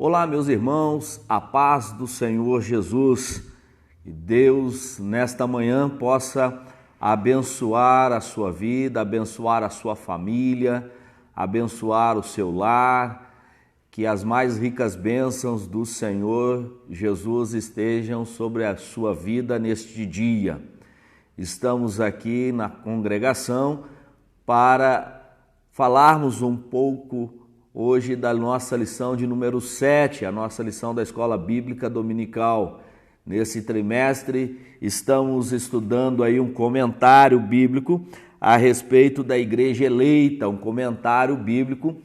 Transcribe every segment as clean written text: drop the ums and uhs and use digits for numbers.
Olá, meus irmãos, a paz do Senhor Jesus. Que Deus, nesta manhã, possa abençoar a sua vida, abençoar a sua família, abençoar o seu lar, que as mais ricas bênçãos do Senhor Jesus estejam sobre a sua vida neste dia. Estamos aqui na congregação para falarmos um pouco hoje da nossa lição de número 7, a nossa lição da Escola Bíblica Dominical. Nesse trimestre, estamos estudando aí um comentário bíblico a respeito da igreja eleita, um comentário bíblico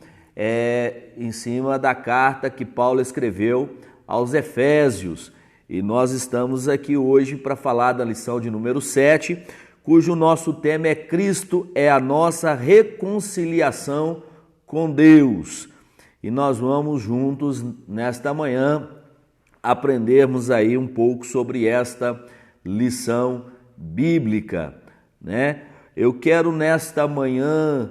em cima da carta que Paulo escreveu aos Efésios. E nós estamos aqui hoje para falar da lição de número 7, cujo nosso tema é Cristo é a nossa reconciliação com Deus. E nós vamos juntos nesta manhã aprendermos aí um pouco sobre esta lição bíblica, né? Eu quero nesta manhã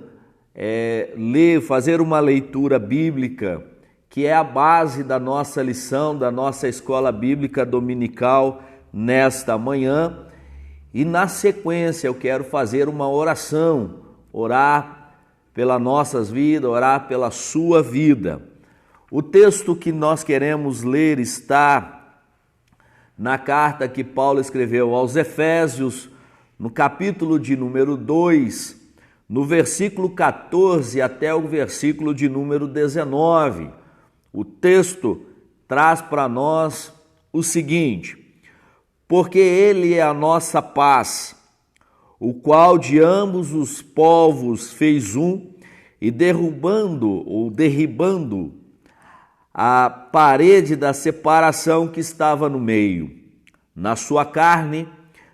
fazer uma leitura bíblica que é a base da nossa lição, da nossa escola bíblica dominical nesta manhã. E na sequência eu quero fazer uma oração, orar pelas nossas vidas, orar pela sua vida. O texto que nós queremos ler está na carta que Paulo escreveu aos Efésios, no capítulo de número 2, no versículo 14 até o versículo de número 19. O texto traz para nós o seguinte: porque Ele é a nossa paz, o qual de ambos os povos fez um, e derribando a parede da separação que estava no meio. Na sua carne,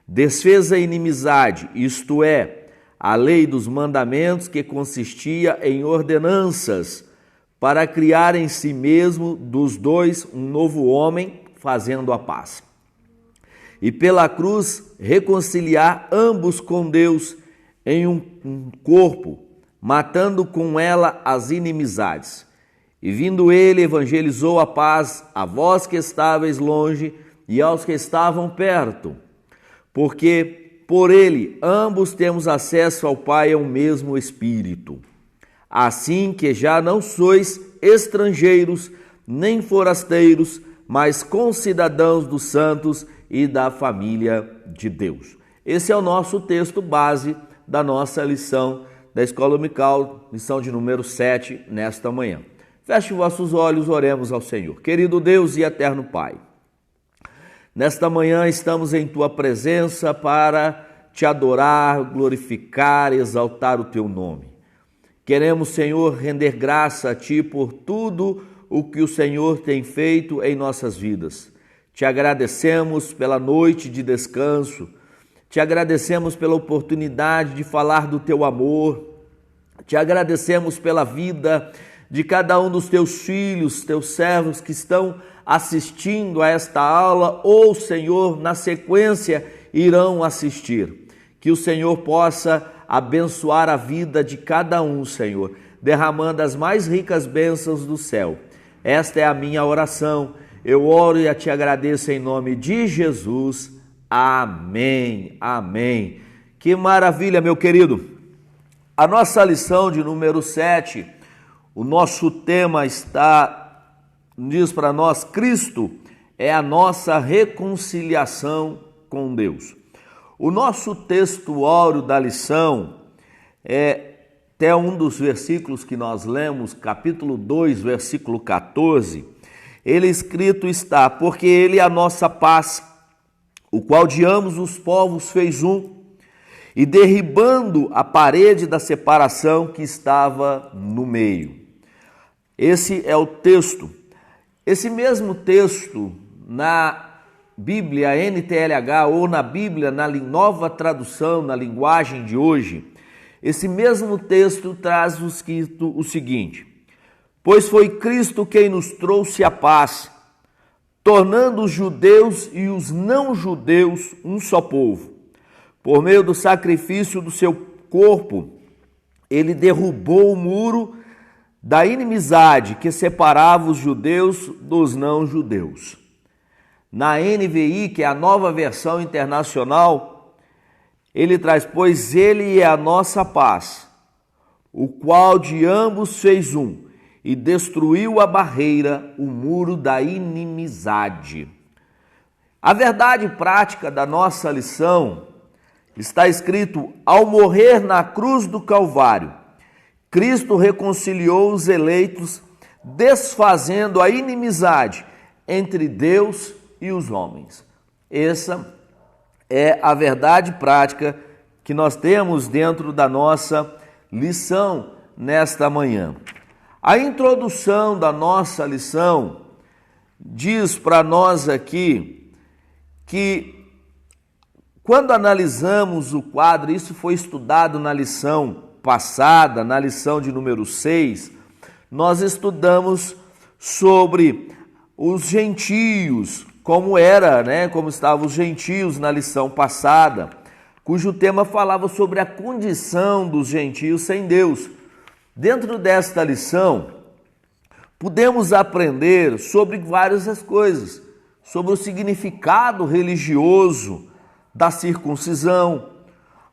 desfez a inimizade, isto é, a lei dos mandamentos que consistia em ordenanças, para criar em si mesmo dos dois um novo homem, fazendo a paz. E pela cruz reconciliar ambos com Deus em um corpo, matando com ela as inimizades. E vindo ele, evangelizou a paz a vós que estáveis longe e aos que estavam perto, porque por ele ambos temos acesso ao Pai, é o mesmo Espírito. Assim que já não sois estrangeiros, nem forasteiros, mas concidadãos dos santos e da família de Deus. Esse é o nosso texto base da nossa lição da Escola Dominical, lição de número 7, nesta manhã. Feche vossos olhos, oremos ao Senhor. Querido Deus e eterno Pai, nesta manhã estamos em Tua presença para Te adorar, glorificar, exaltar o Teu nome. Queremos, Senhor, render graça a Ti por tudo o que o Senhor tem feito em nossas vidas. Te agradecemos pela noite de descanso, te agradecemos pela oportunidade de falar do Teu amor, te agradecemos pela vida de cada um dos Teus filhos, Teus servos que estão assistindo a esta aula ou, Senhor, na sequência irão assistir. Que o Senhor possa abençoar a vida de cada um, Senhor, derramando as mais ricas bênçãos do céu. Esta é a minha oração. Eu oro e te agradeço em nome de Jesus. Amém, amém. Que maravilha, meu querido. A nossa lição de número 7, o nosso tema diz para nós, Cristo é a nossa reconciliação com Deus. O nosso texto áureo da lição é até um dos versículos que nós lemos, capítulo 2, versículo 14, ele escrito está, porque ele é a nossa paz, o qual de ambos os povos fez um, e derribando a parede da separação que estava no meio. Esse é o texto. Esse mesmo texto na Bíblia NTLH ou na Bíblia, na nova tradução, na linguagem de hoje, esse mesmo texto traz escrito o seguinte: pois foi Cristo quem nos trouxe a paz, tornando os judeus e os não-judeus um só povo. Por meio do sacrifício do seu corpo, ele derrubou o muro da inimizade que separava os judeus dos não-judeus. Na NVI, que é a Nova Versão Internacional, ele traz: pois ele é a nossa paz, o qual de ambos fez um, e destruiu a barreira, o muro da inimizade. A verdade prática da nossa lição está escrito: ao morrer na cruz do Calvário, Cristo reconciliou os eleitos, desfazendo a inimizade entre Deus e os homens. Essa é a verdade prática que nós temos dentro da nossa lição nesta manhã. A introdução da nossa lição diz para nós aqui que, quando analisamos o quadro, isso foi estudado na lição passada, na lição de número 6, nós estudamos sobre os gentios, como era, como estavam os gentios na lição passada, cujo tema falava sobre a condição dos gentios sem Deus. Dentro desta lição, podemos aprender sobre várias coisas, sobre o significado religioso da circuncisão,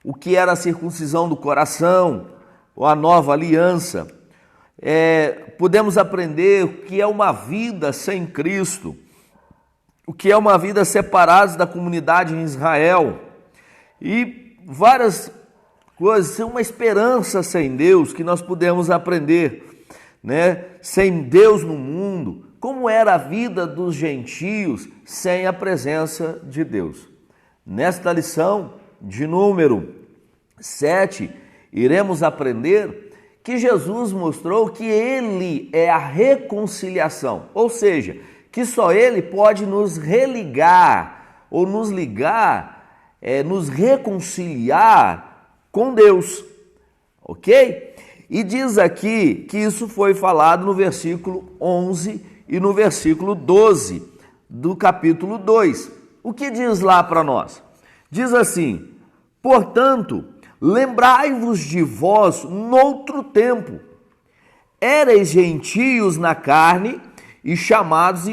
o que era a circuncisão do coração, ou a nova aliança. Podemos aprender o que é uma vida sem Cristo, o que é uma vida separada da comunidade em Israel, e várias coisas, uma esperança sem Deus que nós podemos aprender, sem Deus no mundo, como era a vida dos gentios sem a presença de Deus. Nesta lição de número 7, iremos aprender que Jesus mostrou que Ele é a reconciliação, ou seja, que só Ele pode nos religar, ou nos ligar, nos reconciliar com Deus, ok? E diz aqui que isso foi falado no versículo 11 e no versículo 12 do capítulo 2. O que diz lá para nós? Diz assim: portanto, lembrai-vos de vós noutro tempo, éreis gentios na carne e chamados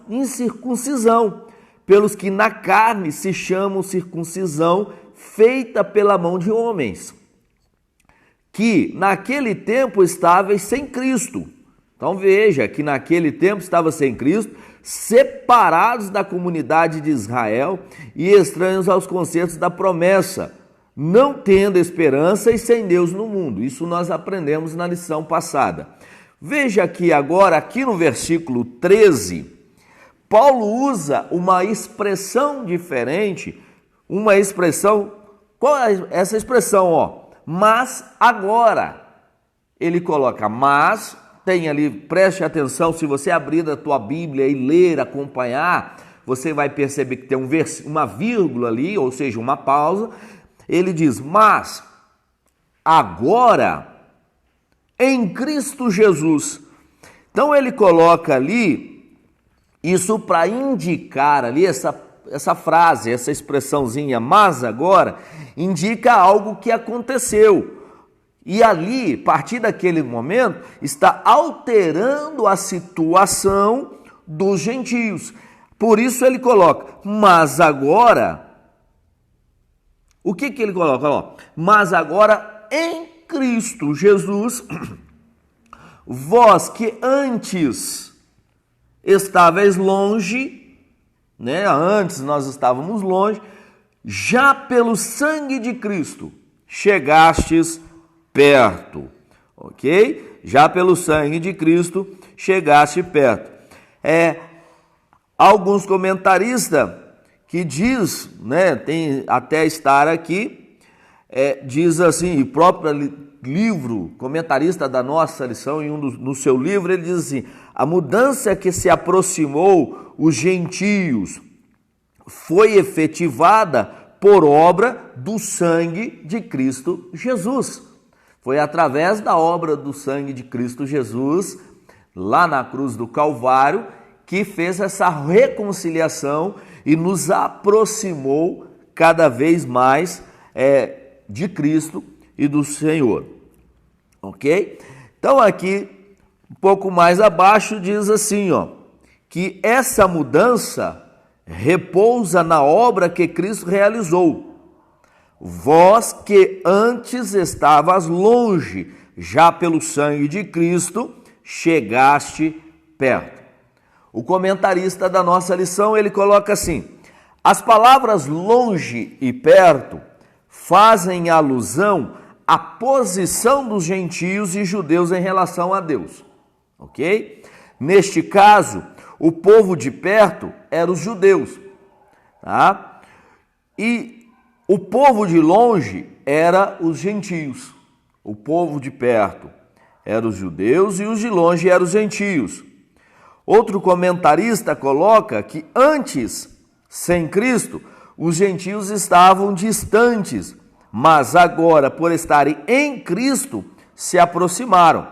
incircuncisão, pelos que na carne se chamam circuncisão feita pela mão de homens, que naquele tempo estáveis sem Cristo. Então veja que naquele tempo estava sem Cristo, separados da comunidade de Israel e estranhos aos conceitos da promessa, não tendo esperança e sem Deus no mundo. Isso nós aprendemos na lição passada. Veja que agora, aqui no versículo 13, Paulo usa uma expressão diferente, uma expressão, qual é essa expressão? Mas agora, ele coloca mas, tem ali, preste atenção, se você abrir da tua Bíblia e ler, acompanhar, você vai perceber que tem uma vírgula ali, ou seja, uma pausa. Ele diz: mas agora em Cristo Jesus. Então ele coloca ali isso para indicar ali essa frase, essa expressãozinha, mas agora, indica algo que aconteceu. E ali, a partir daquele momento, está alterando a situação dos gentios. Por isso ele coloca, mas agora, o que ele coloca? Mas agora em Cristo Jesus, vós que antes estáveis longe, antes nós estávamos longe, já pelo sangue de Cristo chegastes perto, ok? Já pelo sangue de Cristo chegaste perto. Alguns comentaristas que diz, tem até estar aqui, diz assim, o próprio livro, comentarista da nossa lição, no seu livro, ele diz assim: a mudança que se aproximou os gentios foi efetivada por obra do sangue de Cristo Jesus. Foi através da obra do sangue de Cristo Jesus, lá na cruz do Calvário, que fez essa reconciliação e nos aproximou cada vez mais de Cristo e do Senhor. Ok? Então aqui Um pouco mais abaixo diz assim, que essa mudança repousa na obra que Cristo realizou. Vós que antes estavas longe, já pelo sangue de Cristo chegaste perto. O comentarista da nossa lição, ele coloca assim: as palavras longe e perto fazem alusão à posição dos gentios e judeus em relação a Deus, ok? Neste caso, o povo de perto eram os judeus, tá? E o povo de longe era os gentios. O povo de perto eram os judeus e os de longe eram os gentios. Outro comentarista coloca que antes, sem Cristo, os gentios estavam distantes, mas agora, por estarem em Cristo, se aproximaram.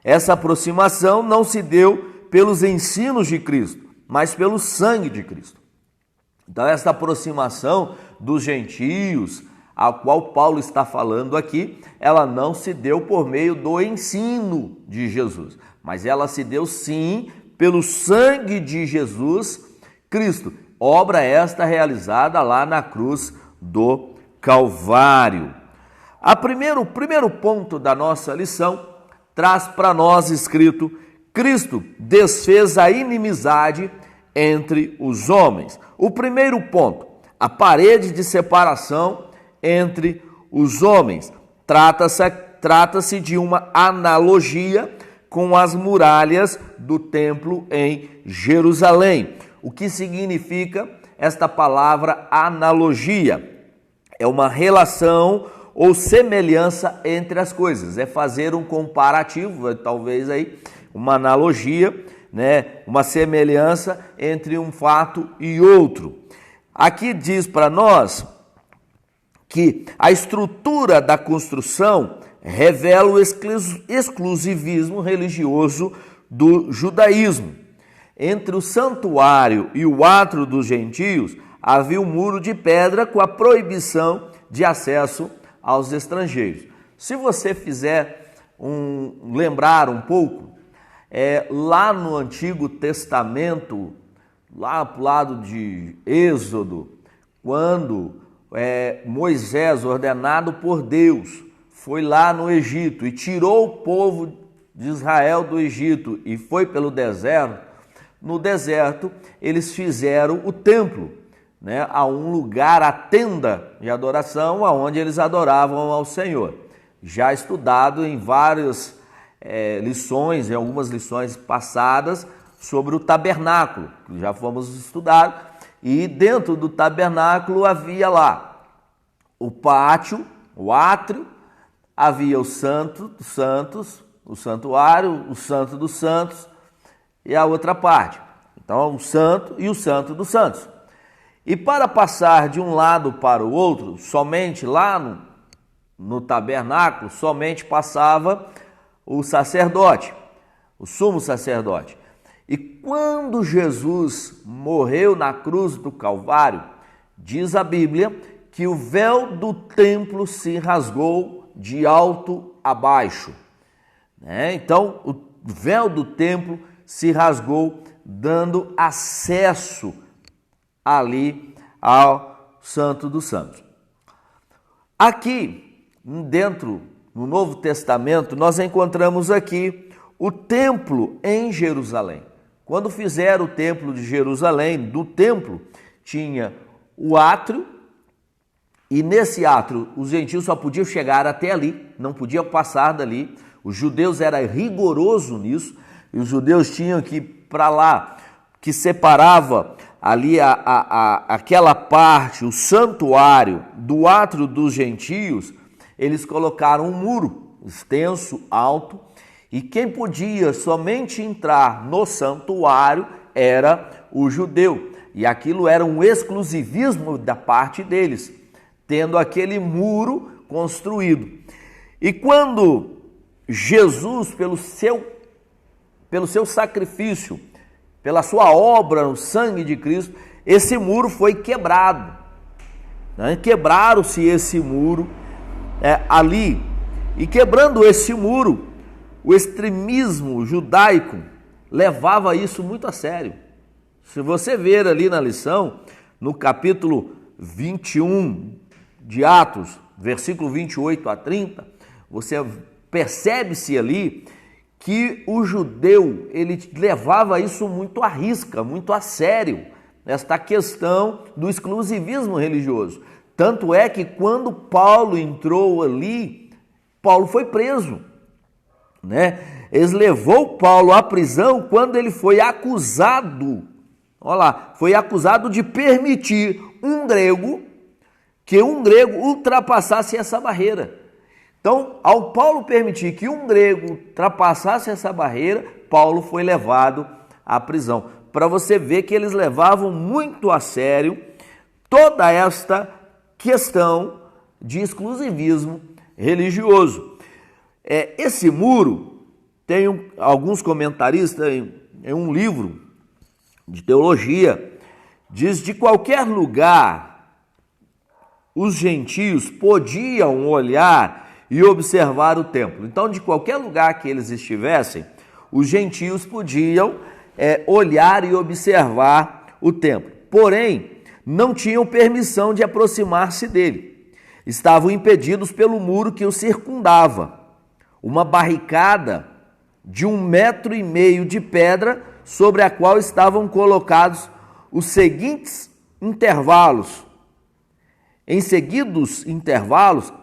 Essa aproximação não se deu pelos ensinos de Cristo, mas pelo sangue de Cristo. Então, essa aproximação dos gentios, a qual Paulo está falando aqui, ela não se deu por meio do ensino de Jesus, mas ela se deu sim pelo sangue de Jesus Cristo. Obra esta realizada lá na cruz do Calvário. O primeiro ponto da nossa lição traz para nós escrito: Cristo desfez a inimizade entre os homens. O primeiro ponto, a parede de separação entre os homens. Trata-se de uma analogia com as muralhas do templo em Jerusalém. O que significa esta palavra analogia? É uma relação ou semelhança entre as coisas, é fazer um comparativo, talvez aí uma analogia, né? Uma semelhança entre um fato e outro. Aqui diz para nós que a estrutura da construção revela o exclusivismo religioso do judaísmo. Entre o santuário e o átrio dos gentios havia um muro de pedra com a proibição de acesso aos estrangeiros. Se você fizer lembrar um pouco, lá no Antigo Testamento, lá para o lado de Êxodo, quando Moisés, ordenado por Deus, foi lá no Egito e tirou o povo de Israel do Egito e foi pelo deserto, no deserto eles fizeram o templo, né, a um lugar, a tenda de adoração, aonde eles adoravam ao Senhor. Já estudado em várias lições, em algumas lições passadas, sobre o tabernáculo, que já fomos estudar, e dentro do tabernáculo havia lá o pátio, o átrio, havia o santo dos santos, o santuário, o santo dos santos e a outra parte. Então, o santo e o santo dos santos. E para passar de um lado para o outro, somente lá no tabernáculo, somente passava o sacerdote, o sumo sacerdote. E quando Jesus morreu na cruz do Calvário, diz a Bíblia que o véu do templo se rasgou de alto a baixo. Então, o véu do templo se rasgou, dando acesso ali ao Santo dos Santos. Aqui, dentro no Novo Testamento, nós encontramos aqui o templo em Jerusalém. Quando fizeram o templo de Jerusalém, do templo tinha o átrio, e nesse átrio os gentios só podiam chegar até ali, não podiam passar dali. Os judeus eram rigorosos nisso, e os judeus tinham que ir para lá, que separava ali aquela parte, o santuário do átrio dos gentios. Eles colocaram um muro extenso, alto, e quem podia somente entrar no santuário era o judeu. E aquilo era um exclusivismo da parte deles, tendo aquele muro construído. E quando Jesus, pelo seu sacrifício, pela sua obra no sangue de Cristo, esse muro foi quebrado. Quebraram-se esse muro ali. E quebrando esse muro, o extremismo judaico levava isso muito a sério. Se você ver ali na lição, no capítulo 21 de Atos, versículo 28 a 30, você percebe-se ali que o judeu, ele levava isso muito à risca, muito a sério, esta questão do exclusivismo religioso. Tanto é que quando Paulo entrou ali, Paulo foi preso, né? Eles levou Paulo à prisão quando ele foi acusado, olha lá, foi acusado de permitir que um grego ultrapassasse essa barreira. Então, ao Paulo permitir que um grego ultrapassasse essa barreira, Paulo foi levado à prisão. Para você ver que eles levavam muito a sério toda esta questão de exclusivismo religioso. Esse muro, tem alguns comentaristas em um livro de teologia, diz: de qualquer lugar os gentios podiam olhar e observar o templo. Então, de qualquer lugar que eles estivessem, os gentios podiam olhar e observar o templo. Porém, não tinham permissão de aproximar-se dele. Estavam impedidos pelo muro que o circundava, uma barricada de 1,5 metro de pedra, sobre a qual estavam colocados os seguintes intervalos. Em seguidos intervalos,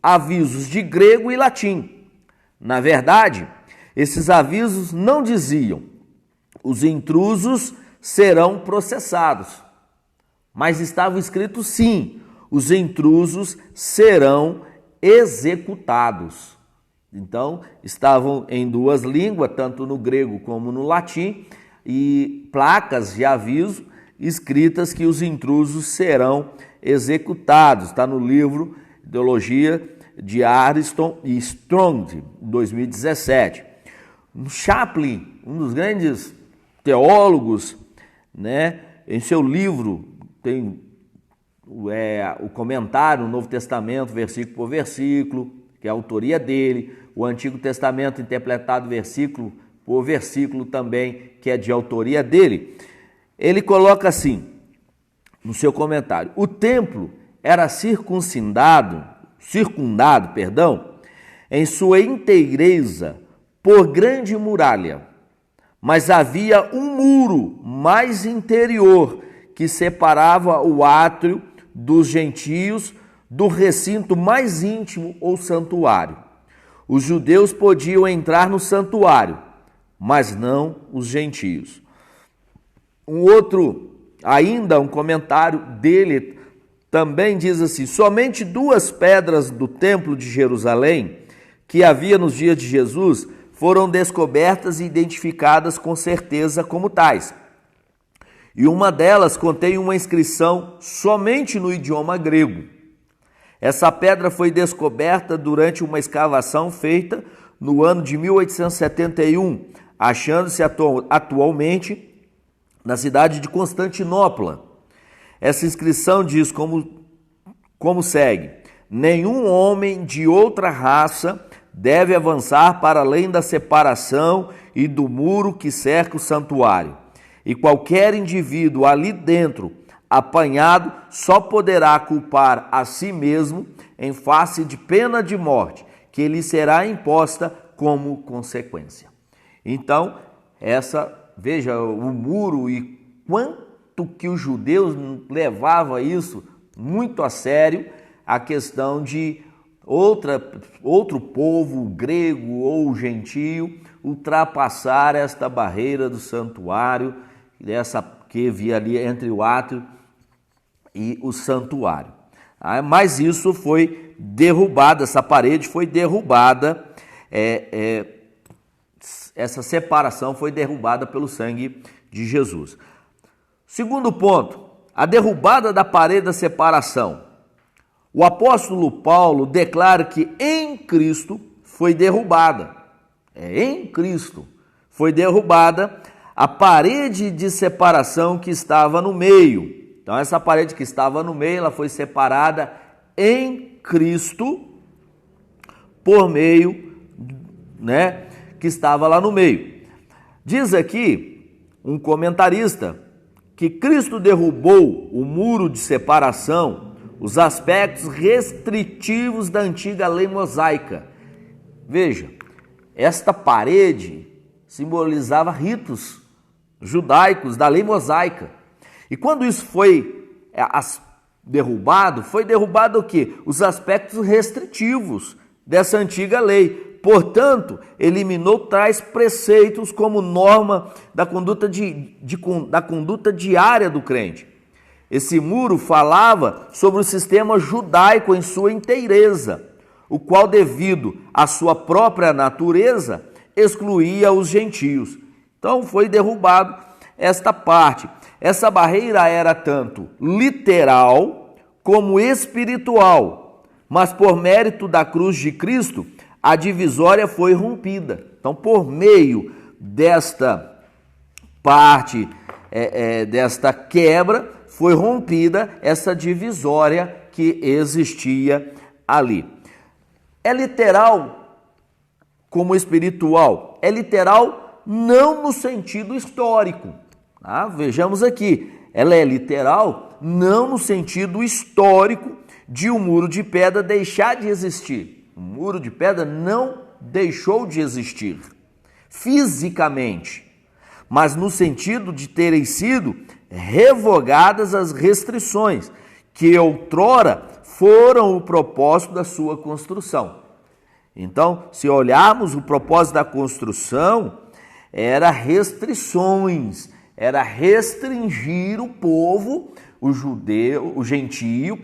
avisos de grego e latim. Na verdade, esses avisos não diziam: os intrusos serão processados, mas estava escrito sim: os intrusos serão executados. Então, estavam em duas línguas, tanto no grego como no latim, e placas de aviso escritas que os intrusos serão executados. Está no livro Teologia de Ariston e Strong, 2017. Chaplin, um dos grandes teólogos, né, em seu livro tem o comentário no Novo Testamento, versículo por versículo, que é a autoria dele, o Antigo Testamento interpretado versículo por versículo também, que é de autoria dele. Ele coloca assim, no seu comentário: o templo era circundado, em sua inteireza por grande muralha, mas havia um muro mais interior que separava o átrio dos gentios do recinto mais íntimo ou santuário. Os judeus podiam entrar no santuário, mas não os gentios. Um comentário dele também diz assim: somente 2 pedras do templo de Jerusalém que havia nos dias de Jesus foram descobertas e identificadas com certeza como tais. E uma delas contém uma inscrição somente no idioma grego. Essa pedra foi descoberta durante uma escavação feita no ano de 1871, achando-se atualmente na cidade de Constantinopla. Essa inscrição diz como segue: nenhum homem de outra raça deve avançar para além da separação e do muro que cerca o santuário. E qualquer indivíduo ali dentro apanhado só poderá culpar a si mesmo em face de pena de morte, que lhe será imposta como consequência. Então, veja o muro e quanto que os judeus levavam isso muito a sério, a questão de outro povo, grego ou gentio, ultrapassar esta barreira do santuário, que havia ali entre o átrio e o santuário. Mas isso foi derrubado, essa parede foi derrubada, essa separação foi derrubada pelo sangue de Jesus. Segundo ponto, a derrubada da parede da separação. O apóstolo Paulo declara que em Cristo foi derrubada. Em Cristo foi derrubada a parede de separação que estava no meio. Então, essa parede que estava no meio, ela foi separada em Cristo por meio né, que estava lá no meio. Diz aqui um comentarista que Cristo derrubou o muro de separação, os aspectos restritivos da antiga lei mosaica. Veja, esta parede simbolizava ritos judaicos da lei mosaica. E quando isso foi derrubado, foi derrubado o quê? Os aspectos restritivos dessa antiga lei. Portanto, eliminou tais preceitos como norma da conduta, da conduta diária do crente. Esse muro falava sobre o sistema judaico em sua inteireza, o qual, devido à sua própria natureza, excluía os gentios. Então, foi derrubado esta parte. Essa barreira era tanto literal como espiritual, mas por mérito da cruz de Cristo, a divisória foi rompida. Então, por meio desta parte, desta quebra, foi rompida essa divisória que existia ali. É literal como espiritual? É literal não no sentido histórico. Tá? Vejamos aqui, ela é literal não no sentido histórico de um muro de pedra deixar de existir. O muro de pedra não deixou de existir fisicamente, mas no sentido de terem sido revogadas as restrições que outrora foram o propósito da sua construção. Então, se olharmos o propósito da construção, era restrições, era restringir o povo, o gentio,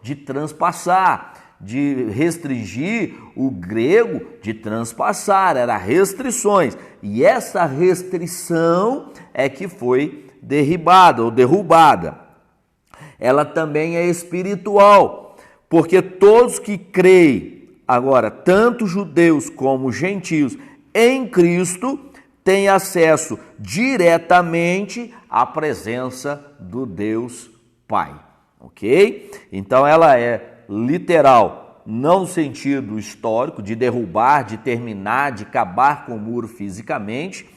de transpassar, de restringir o grego de transpassar, era restrições. E essa restrição é que foi derribada ou derrubada. Ela também é espiritual, porque todos que creem, agora, tanto judeus como gentios, em Cristo, têm acesso diretamente à presença do Deus Pai, ok? Então ela é literal, não no sentido histórico, de derrubar, de terminar, de acabar com o muro fisicamente,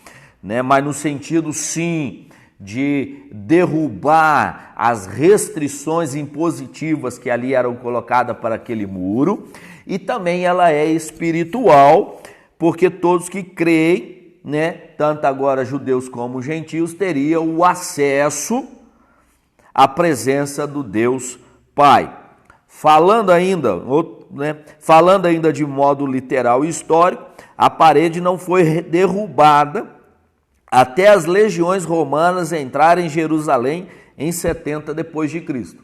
né? Mas no sentido, sim, de derrubar as restrições impositivas que ali eram colocadas para aquele muro. E também ela é espiritual, porque todos que creem, né, tanto agora judeus como gentios, teriam o acesso à presença do Deus Pai. Falando ainda de modo literal e histórico, a parede não foi derrubada até as legiões romanas entrarem em Jerusalém em 70 depois de Cristo.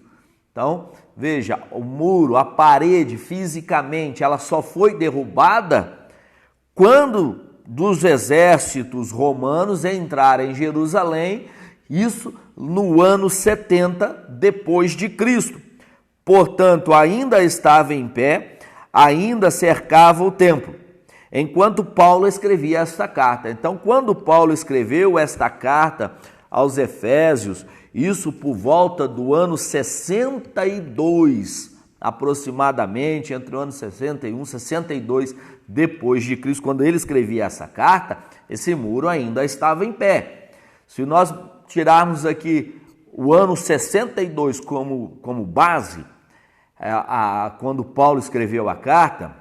Então, veja, o muro, a parede, fisicamente, ela só foi derrubada quando dos exércitos romanos entrarem em Jerusalém, isso no ano 70 depois de Cristo. Portanto, ainda estava em pé, ainda cercava o templo, enquanto Paulo escrevia esta carta. Então, quando Paulo escreveu esta carta aos Efésios, isso por volta do ano 62, aproximadamente, entre o ano 61 e 62 depois de Cristo, quando ele escrevia essa carta, esse muro ainda estava em pé. Se nós tirarmos aqui o ano 62 como base, quando Paulo escreveu a carta,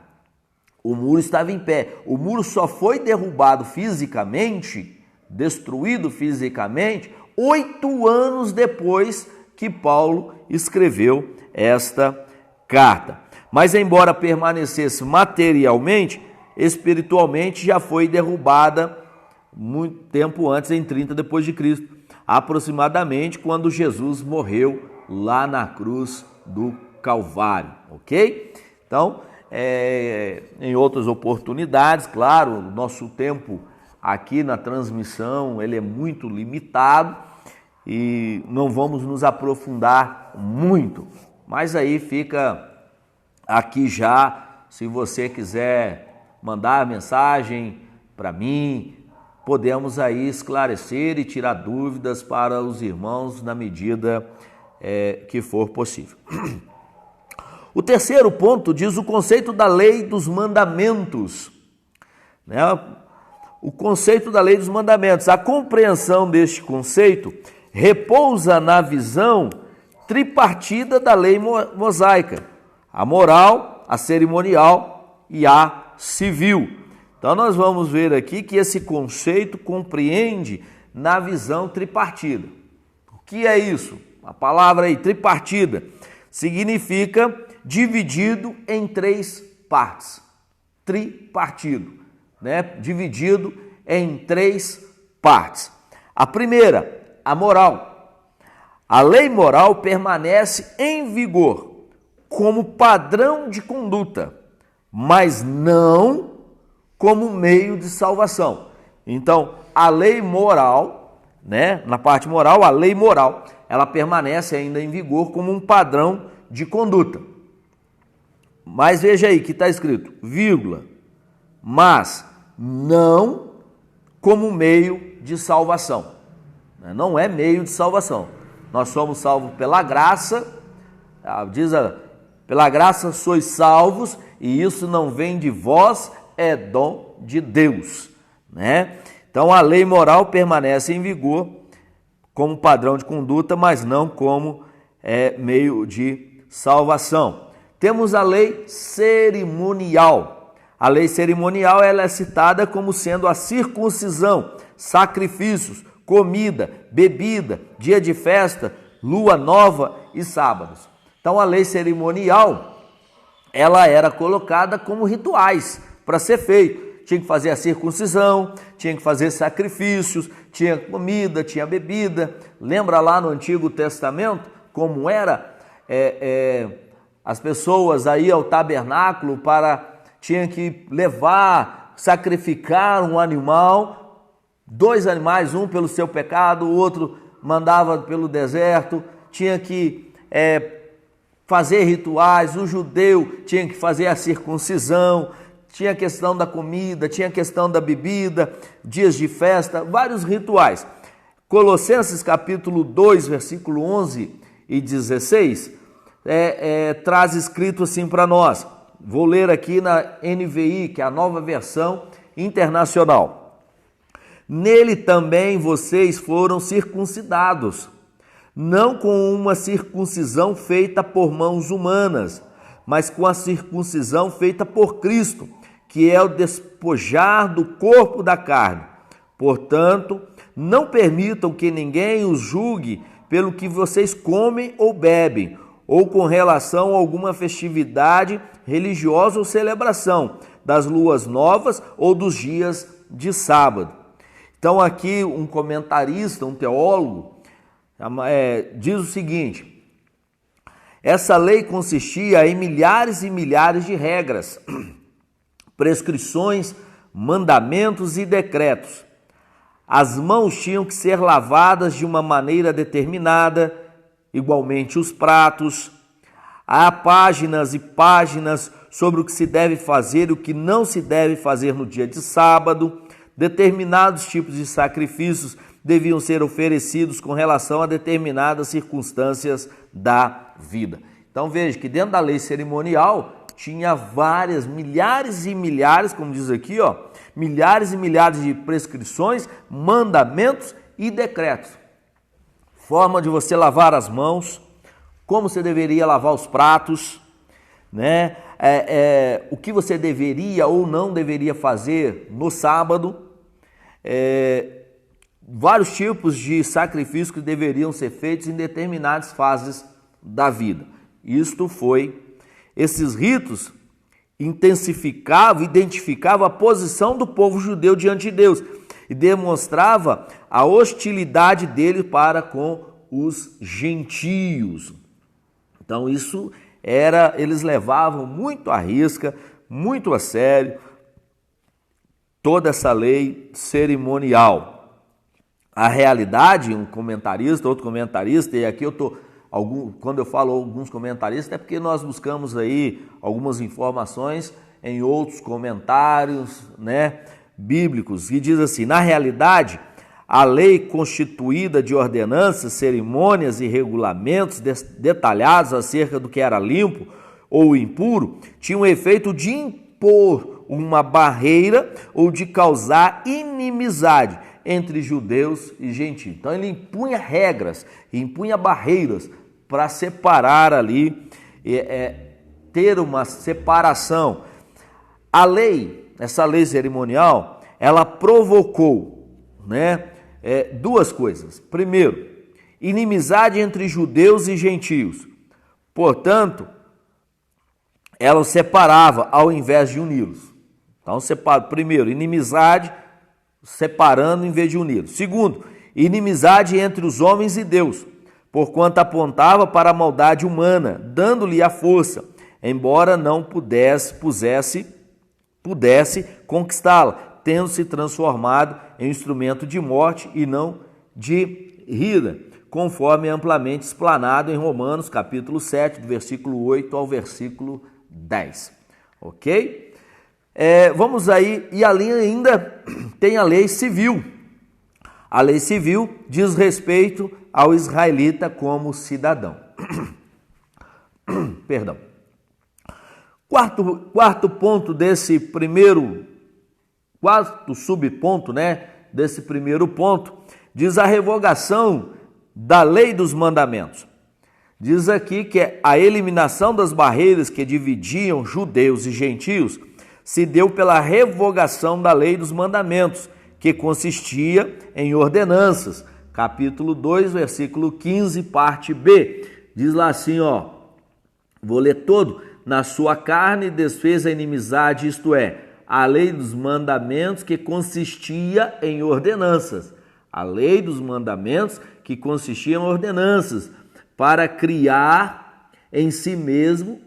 o muro estava em pé. O muro só foi derrubado fisicamente, destruído fisicamente, 8 anos depois que Paulo escreveu esta carta. Mas embora permanecesse materialmente, espiritualmente já foi derrubada muito tempo antes, em 30 depois de Cristo, aproximadamente quando Jesus morreu lá na cruz do Calvário, ok? Então, em outras oportunidades, claro, o nosso tempo aqui na transmissão ele é muito limitado e não vamos nos aprofundar muito, mas aí fica aqui já, se você quiser mandar mensagem para mim, podemos aí esclarecer e tirar dúvidas para os irmãos na medida que for possível. O terceiro ponto diz o conceito da lei dos mandamentos. né? O conceito da lei dos mandamentos. A compreensão deste conceito repousa na visão tripartida da lei mosaica: a moral, a cerimonial e a civil. Então nós vamos ver aqui que esse conceito compreende na visão tripartida. O que é isso? A palavra aí, tripartida, significa dividido em 3 partes. Tripartido, né? Dividido em 3 partes. A primeira, a moral. A lei moral permanece em vigor como padrão de conduta, mas não como meio de salvação. Então, a lei moral, né? Na parte moral, a lei moral, ela permanece ainda em vigor como um padrão de conduta. Mas veja aí que está escrito, vírgula, mas não como meio de salvação. Não é meio de salvação. Nós somos salvos pela graça, pela graça sois salvos, e isso não vem de vós, é dom de Deus, né? Então a lei moral permanece em vigor como padrão de conduta, mas não como meio de salvação. Temos a lei cerimonial. A lei cerimonial ela é citada como sendo a circuncisão, sacrifícios, comida, bebida, dia de festa, lua nova e sábados. Então a lei cerimonial ela era colocada como rituais para ser feito. Tinha que fazer a circuncisão, tinha que fazer sacrifícios, tinha comida, tinha bebida. Lembra lá no Antigo Testamento como era as pessoas aí ao tabernáculo tinha que levar, sacrificar um animal, 2 animais, um pelo seu pecado, o outro mandava pelo deserto, tinha que fazer rituais, o judeu tinha que fazer a circuncisão, tinha a questão da comida, tinha a questão da bebida, dias de festa, vários rituais. Colossenses capítulo 2, versículo 11 e 16, traz escrito assim para nós. Vou ler aqui na NVI, que é a nova versão internacional. Nele também vocês foram circuncidados, não com uma circuncisão feita por mãos humanas, mas com a circuncisão feita por Cristo, que é o despojar do corpo da carne. Portanto, não permitam que ninguém os julgue pelo que vocês comem ou bebem, ou com relação a alguma festividade religiosa ou celebração das luas novas ou dos dias de sábado. Então aqui um comentarista, um teólogo, diz o seguinte: essa lei consistia em milhares e milhares de regras, prescrições, mandamentos e decretos. As mãos tinham que ser lavadas de uma maneira determinada, igualmente os pratos. Há páginas e páginas sobre o que se deve fazer e o que não se deve fazer no dia de sábado. Determinados tipos de sacrifícios deviam ser oferecidos com relação a determinadas circunstâncias da vida. Então veja que dentro da lei cerimonial tinha várias, milhares e milhares, como diz aqui, milhares e milhares de prescrições, mandamentos e decretos. Forma de você lavar as mãos, como você deveria lavar os pratos, né? O que você deveria ou não deveria fazer no sábado, vários tipos de sacrifícios que deveriam ser feitos em determinadas fases da vida. Esses ritos identificavam a posição do povo judeu diante de Deus e demonstrava a hostilidade dele para com os gentios. Então eles levavam muito à risca, muito a sério, toda essa lei cerimonial. A realidade, outro comentarista, e aqui quando eu falo alguns comentaristas, é porque nós buscamos aí algumas informações em outros comentários, né, bíblicos, e diz assim: na realidade, a lei constituída de ordenanças, cerimônias e regulamentos detalhados acerca do que era limpo ou impuro tinha o efeito de impor uma barreira ou de causar inimizade entre judeus e gentios. Então ele impunha regras, impunha barreiras para separar ali, ter uma separação. A lei, essa lei cerimonial, ela provocou, duas coisas. Primeiro, inimizade entre judeus e gentios. Portanto, ela os separava ao invés de uni-los. Então, primeiro, inimizade separando em vez de uni-los. Segundo, inimizade entre os homens e Deus, porquanto apontava para a maldade humana, dando-lhe a força, embora não pudesse conquistá-la, tendo se transformado em instrumento de morte e não de vida, conforme amplamente explanado em Romanos, capítulo 7, do versículo 8 ao versículo 10. Ok? Vamos aí, e ali ainda tem a lei civil. A lei civil diz respeito ao israelita como cidadão. Perdão. Quarto ponto desse primeiro, quarto subponto, desse primeiro ponto, diz a revogação da lei dos mandamentos. Diz aqui que a eliminação das barreiras que dividiam judeus e gentios se deu pela revogação da lei dos mandamentos, que consistia em ordenanças. Capítulo 2, versículo 15, parte B. Diz lá assim, vou ler todo. Na sua carne desfez a inimizade, isto é, a lei dos mandamentos que consistia em ordenanças. A lei dos mandamentos que consistia em ordenanças, para criar em si mesmo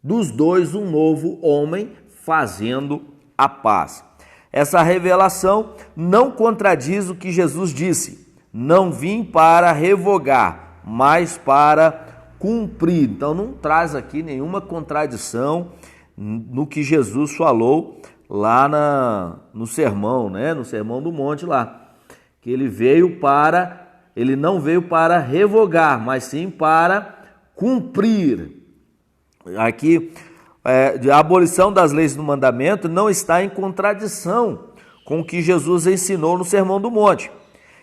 dos dois um novo homem, fazendo a paz. Essa revelação não contradiz o que Jesus disse: não vim para revogar, mas para cumprir. Então não traz aqui nenhuma contradição no que Jesus falou lá no sermão, no Sermão do Monte lá, que ele não veio para revogar, mas sim para cumprir. Aqui, a abolição das leis do mandamento não está em contradição com o que Jesus ensinou no Sermão do Monte.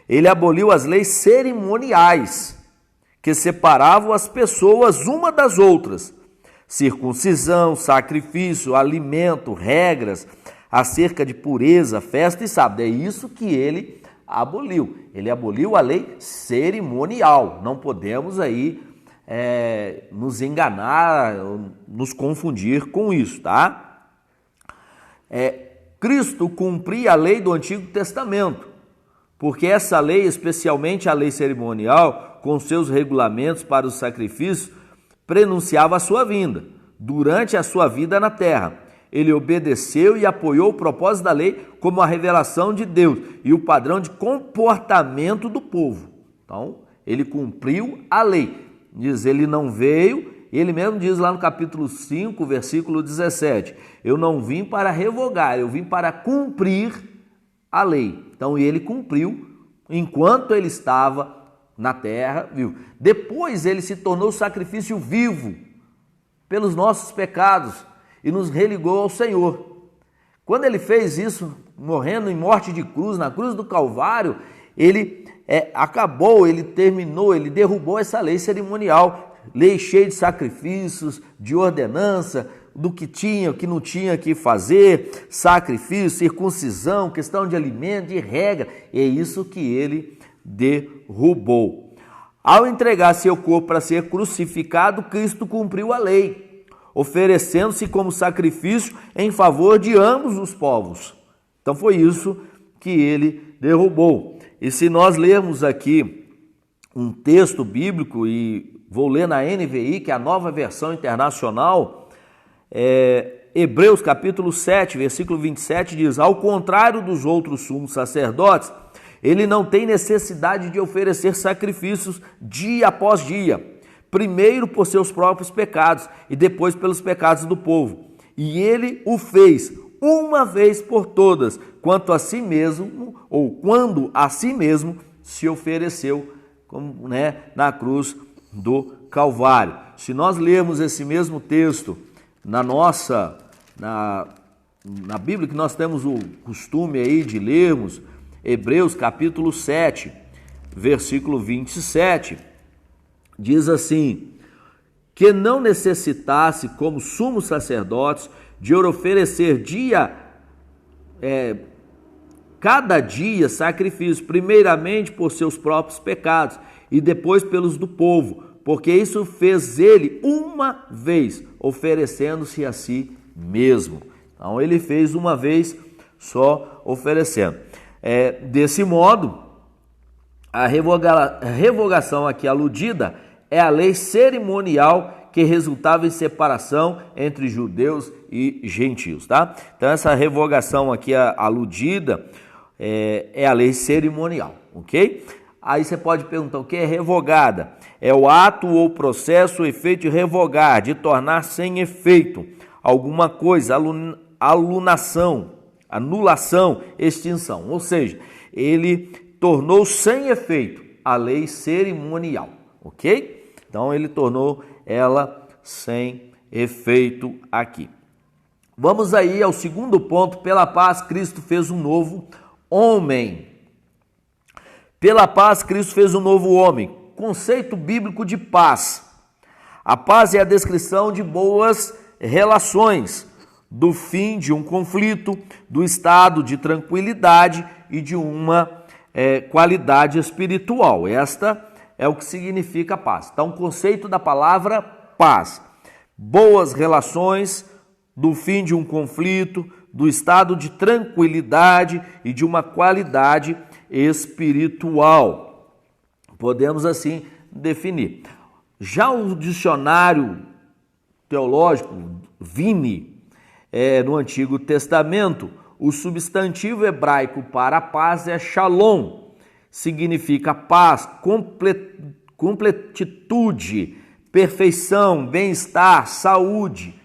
Ele aboliu as leis cerimoniais, que separavam as pessoas uma das outras. Circuncisão, sacrifício, alimento, regras acerca de pureza, festa e sábado. É isso que ele aboliu. Ele aboliu a lei cerimonial. Não podemos aí nos enganar, nos confundir com isso, tá? Cristo cumpria a lei do Antigo Testamento, porque essa lei, especialmente a lei cerimonial, com seus regulamentos para os sacrifícios, prenunciava a sua vinda. Durante a sua vida na terra, ele obedeceu e apoiou o propósito da lei como a revelação de Deus e o padrão de comportamento do povo. Então, ele cumpriu a lei. Diz, ele não veio, ele mesmo diz lá no capítulo 5, versículo 17, eu não vim para revogar, eu vim para cumprir a lei. Então, ele cumpriu enquanto ele estava na terra, viu? Depois ele se tornou sacrifício vivo pelos nossos pecados e nos religou ao Senhor. Quando ele fez isso, morrendo em morte de cruz, na cruz do Calvário, ele acabou, ele terminou, ele derrubou essa lei cerimonial, lei cheia de sacrifícios, de ordenança, do que tinha, o que não tinha que fazer, sacrifício, circuncisão, questão de alimento, de regra. É isso que ele derrubou. Ao entregar seu corpo para ser crucificado, Cristo cumpriu a lei, oferecendo-se como sacrifício em favor de ambos os povos. Então foi isso que ele derrubou. E se nós lermos aqui um texto bíblico, e vou ler na NVI, que é a Nova Versão Internacional, Hebreus capítulo 7, versículo 27 diz, ao contrário dos outros sumos sacerdotes, ele não tem necessidade de oferecer sacrifícios dia após dia, primeiro por seus próprios pecados e depois pelos pecados do povo. E ele o fez uma vez por todas, quando a si mesmo se ofereceu na cruz do Calvário. Se nós lermos esse mesmo texto na nossa na Bíblia, que nós temos o costume aí de lermos, Hebreus capítulo 7, versículo 27, diz assim: que não necessitasse, como sumos sacerdotes, de oferecer cada dia sacrifício, primeiramente por seus próprios pecados e depois pelos do povo, porque isso fez ele uma vez, oferecendo-se a si mesmo. Então ele fez uma vez só oferecendo. Desse modo, a revogação aqui aludida é a lei cerimonial que resultava em separação entre judeus e gentios, tá? Então essa revogação aqui aludida é a lei cerimonial, ok? Aí você pode perguntar, o que é revogada? É o ato ou processo, o efeito de revogar, de tornar sem efeito alguma coisa, anulação, extinção. Ou seja, ele tornou sem efeito a lei cerimonial, ok? Então ele tornou ela sem efeito aqui. Vamos aí ao segundo ponto. Pela paz, Cristo fez um novo homem. Pela paz, Cristo fez um novo homem. Conceito bíblico de paz. A paz é a descrição de boas relações, do fim de um conflito, do estado de tranquilidade e de uma qualidade espiritual. Esta é o que significa paz. Então, o conceito da palavra paz: boas relações, do fim de um conflito, do estado de tranquilidade e de uma qualidade espiritual. Podemos assim definir. Já o dicionário teológico Vini, no Antigo Testamento, o substantivo hebraico para a paz é shalom, significa paz, completitude, perfeição, bem-estar, saúde.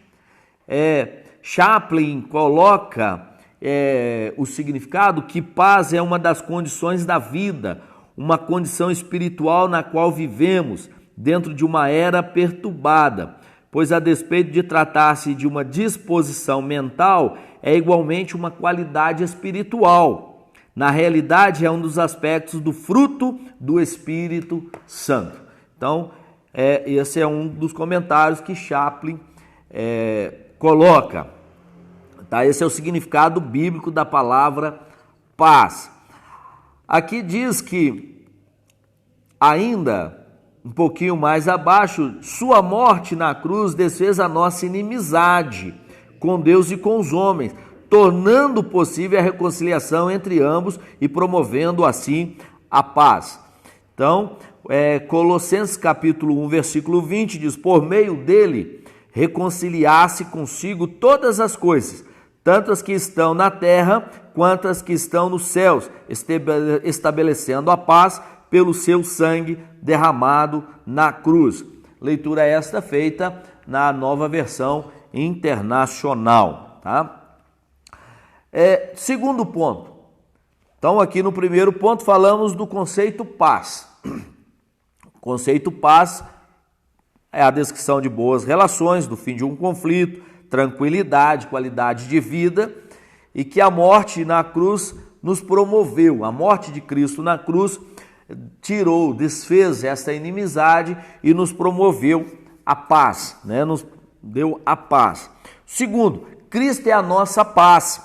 Chaplin coloca o significado que paz é uma das condições da vida, uma condição espiritual na qual vivemos dentro de uma era perturbada, pois a despeito de tratar-se de uma disposição mental, é igualmente uma qualidade espiritual. Na realidade, é um dos aspectos do fruto do Espírito Santo. Então, esse é um dos comentários que Chaplin coloca. Tá? Esse é o significado bíblico da palavra paz. Aqui diz que, ainda um pouquinho mais abaixo, sua morte na cruz desfez a nossa inimizade com Deus e com os homens, tornando possível a reconciliação entre ambos e promovendo assim a paz. Então, Colossenses capítulo 1, versículo 20 diz: por meio dele reconciliar-se consigo todas as coisas, tanto as que estão na terra quanto as que estão nos céus, estabelecendo a paz pelo seu sangue derramado na cruz. Leitura esta feita na Nova Versão Internacional, tá? Segundo ponto. Então, aqui no primeiro ponto falamos do conceito paz. O conceito paz é a descrição de boas relações, do fim de um conflito, tranquilidade, qualidade de vida, e que a morte na cruz nos promoveu. A morte de Cristo na cruz desfez essa inimizade e nos promoveu a paz, né? Nos deu a paz. Segundo, Cristo é a nossa paz.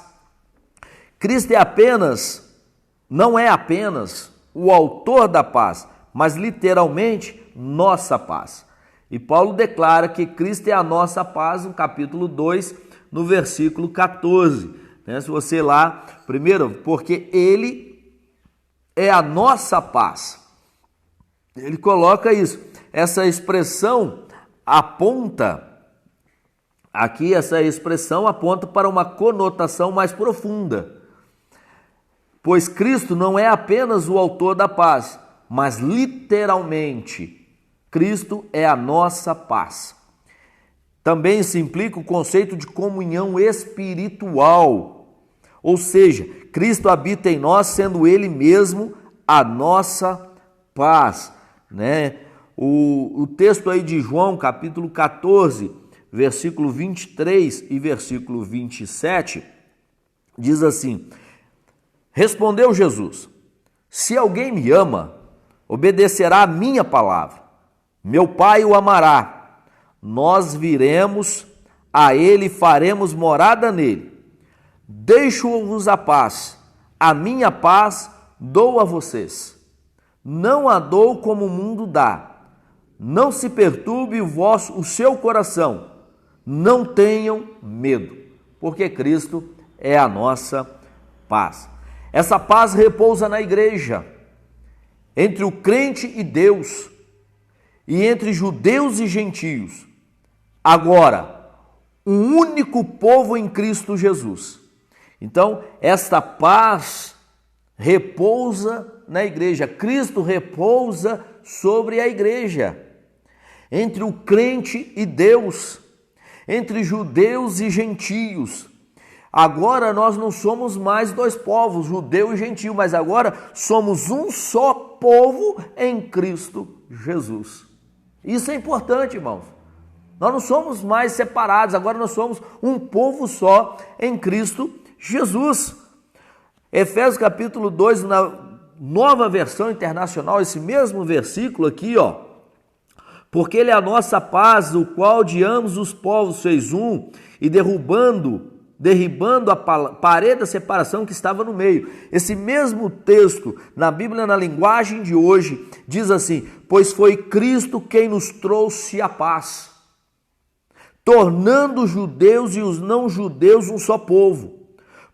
Cristo não é apenas o autor da paz, mas literalmente nossa paz. E Paulo declara que Cristo é a nossa paz no capítulo 2, no versículo 14. Né? Se você lá, primeiro, porque ele é a nossa paz. Ele coloca isso. Essa expressão aponta para uma conotação mais profunda. Pois Cristo não é apenas o autor da paz, mas literalmente Cristo é a nossa paz. Também se implica o conceito de comunhão espiritual, ou seja, Cristo habita em nós, sendo Ele mesmo a nossa paz, né? O texto aí de João, capítulo 14, versículo 23 e versículo 27, diz assim: respondeu Jesus: se alguém me ama, obedecerá a minha palavra. Meu Pai o amará. Nós viremos a ele e faremos morada nele. Deixo-vos a paz. A minha paz dou a vocês. Não a dou como o mundo dá. Não se perturbe o seu coração. Não tenham medo, porque Cristo é a nossa paz. Essa paz repousa na igreja, entre o crente e Deus, e entre judeus e gentios. Agora, um único povo em Cristo Jesus. Então, esta paz repousa na igreja. Cristo repousa sobre a igreja, entre o crente e Deus, entre judeus e gentios. Agora nós não somos mais dois povos, judeu e gentio, mas agora somos um só povo em Cristo Jesus. Isso é importante, irmãos. Nós não somos mais separados, agora nós somos um povo só em Cristo Jesus. Efésios capítulo 2, na Nova Versão Internacional, esse mesmo versículo aqui, ó. Porque ele é a nossa paz, o qual de ambos os povos fez um, e derribando a parede da separação que estava no meio. Esse mesmo texto, na Bíblia, na linguagem de hoje, diz assim: pois foi Cristo quem nos trouxe a paz, tornando os judeus e os não-judeus um só povo.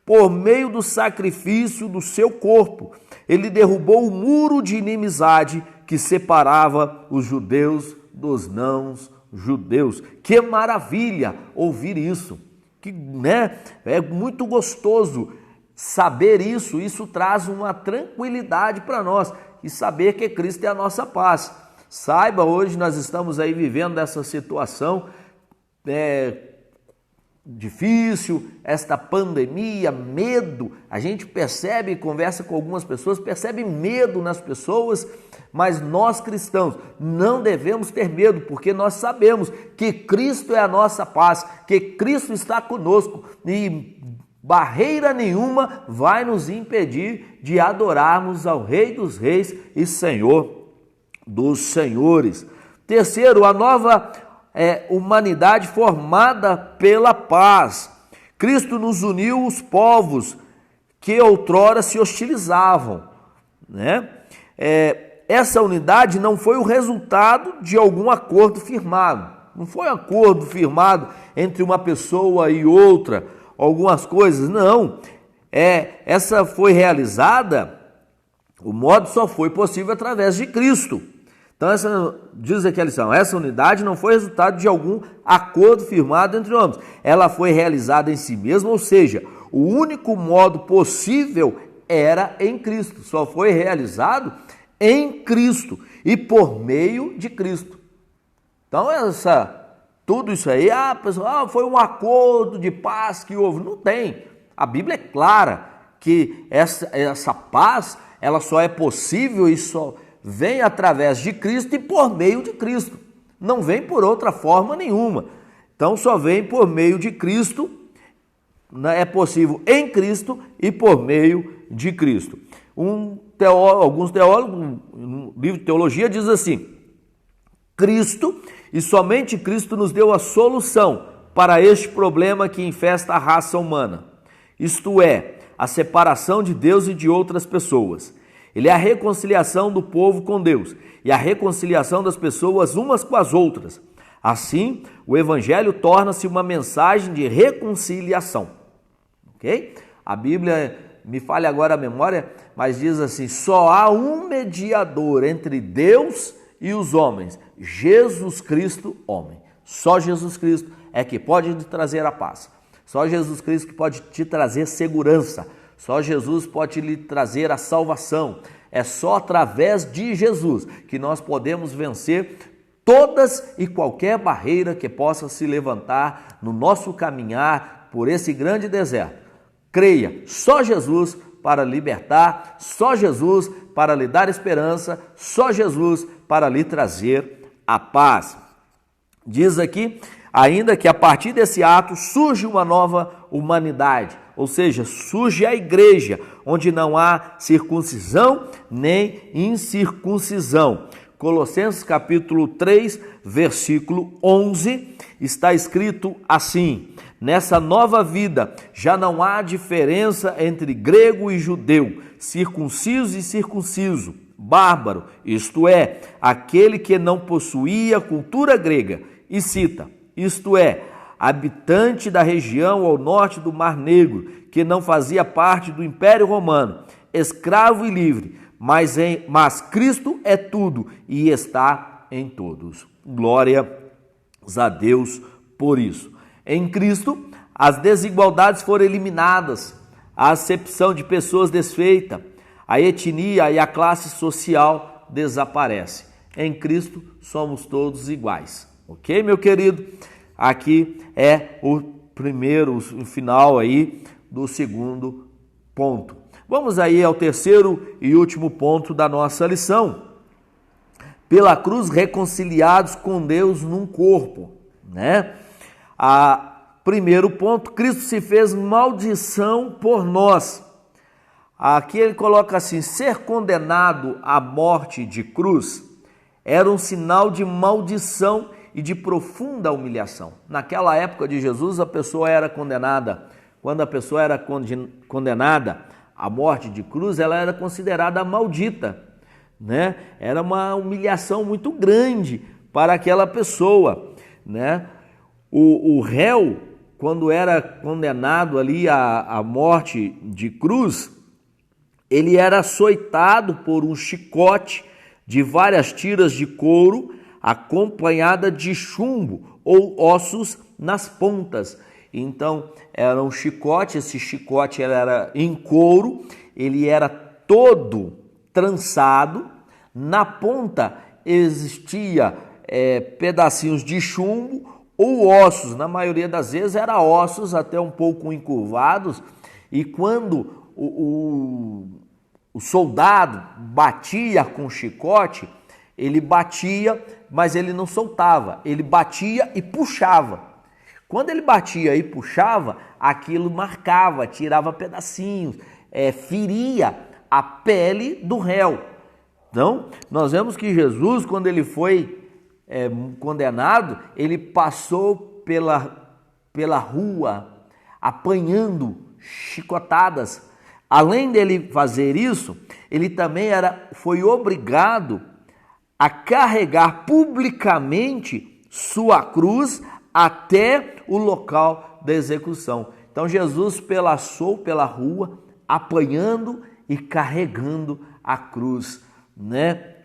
Por meio do sacrifício do seu corpo, ele derrubou o muro de inimizade que separava os judeus dos não-judeus. Que maravilha ouvir isso! Que, né, é muito gostoso saber isso. Isso traz uma tranquilidade para nós e saber que Cristo é a nossa paz. Saiba, hoje nós estamos aí vivendo essa situação difícil, esta pandemia, medo. A gente percebe, conversa com algumas pessoas, percebe medo nas pessoas, mas nós cristãos não devemos ter medo, porque nós sabemos que Cristo é a nossa paz, que Cristo está conosco e barreira nenhuma vai nos impedir de adorarmos ao Rei dos Reis e Senhor dos Senhores. Terceiro, a nova humanidade formada pela paz. Cristo nos uniu os povos que outrora se hostilizavam, né? Essa unidade não foi o resultado de algum acordo firmado. Não foi um acordo firmado entre uma pessoa e outra, algumas coisas, não. Essa foi realizada, o modo só foi possível através de Cristo. Então, diz aqui a lição, essa unidade não foi resultado de algum acordo firmado entre homens. Ela foi realizada em si mesma, ou seja, o único modo possível era em Cristo. Só foi realizado em Cristo e por meio de Cristo. Então, tudo isso aí, pessoal, foi um acordo de paz que houve. Não tem. A Bíblia é clara que essa paz, ela só é possível e só vem através de Cristo e por meio de Cristo. Não vem por outra forma nenhuma. Então, só vem por meio de Cristo, é possível em Cristo e por meio de Cristo. Alguns teólogos, no livro de teologia, diz assim: Cristo e somente Cristo nos deu a solução para este problema que infesta a raça humana, isto é, a separação de Deus e de outras pessoas. Ele é a reconciliação do povo com Deus e a reconciliação das pessoas umas com as outras. Assim, o Evangelho torna-se uma mensagem de reconciliação. Ok? A Bíblia, me falha agora a memória, mas diz assim: só há um mediador entre Deus e os homens, Jesus Cristo, homem. Só Jesus Cristo é que pode te trazer a paz. Só Jesus Cristo que pode te trazer segurança. Só Jesus pode lhe trazer a salvação. É só através de Jesus que nós podemos vencer todas e qualquer barreira que possa se levantar no nosso caminhar por esse grande deserto. Creia, só Jesus para libertar, só Jesus para lhe dar esperança, só Jesus para lhe trazer a paz. Diz aqui ainda que a partir desse ato surge uma nova humanidade, ou seja, surge a igreja, onde não há circuncisão nem incircuncisão. Colossenses capítulo 3, versículo 11, está escrito assim: nessa nova vida já não há diferença entre grego e judeu, circunciso e circunciso, bárbaro, isto é, aquele que não possuía cultura grega, e cita, isto é, habitante da região ao norte do Mar Negro, que não fazia parte do Império Romano, escravo e livre, mas Cristo é tudo e está em todos. Glória a Deus por isso. Em Cristo, as desigualdades foram eliminadas, a acepção de pessoas desfeita, a etnia e a classe social desaparece. Em Cristo somos todos iguais. Ok, meu querido? Aqui é o final aí do segundo ponto. Vamos aí ao terceiro e último ponto da nossa lição. Pela cruz reconciliados com Deus num corpo, né? Primeiro ponto, Cristo se fez maldição por nós. Aqui ele coloca assim: ser condenado à morte de cruz era um sinal de maldição e de profunda humilhação. Naquela época de Jesus, a pessoa era condenada. Quando a pessoa era condenada à morte de cruz, ela era considerada maldita, né? Era uma humilhação muito grande para aquela pessoa, né? O réu, quando era condenado ali à morte de cruz, ele era açoitado por um chicote de várias tiras de couro, acompanhada de chumbo ou ossos nas pontas. Então, era um chicote, esse chicote era em couro, ele era todo trançado, na ponta existia pedacinhos de chumbo ou ossos, na maioria das vezes eram ossos até um pouco encurvados, e quando o soldado batia com o chicote, ele batia, mas ele não soltava, ele batia e puxava. Quando ele batia e puxava, aquilo marcava, tirava pedacinhos, feria a pele do réu. Então, nós vemos que Jesus, quando ele foi condenado, ele passou pela rua apanhando chicotadas. Além dele fazer isso, ele também foi obrigado a carregar publicamente sua cruz até o local da execução. Então Jesus passou pela rua apanhando e carregando a cruz, né?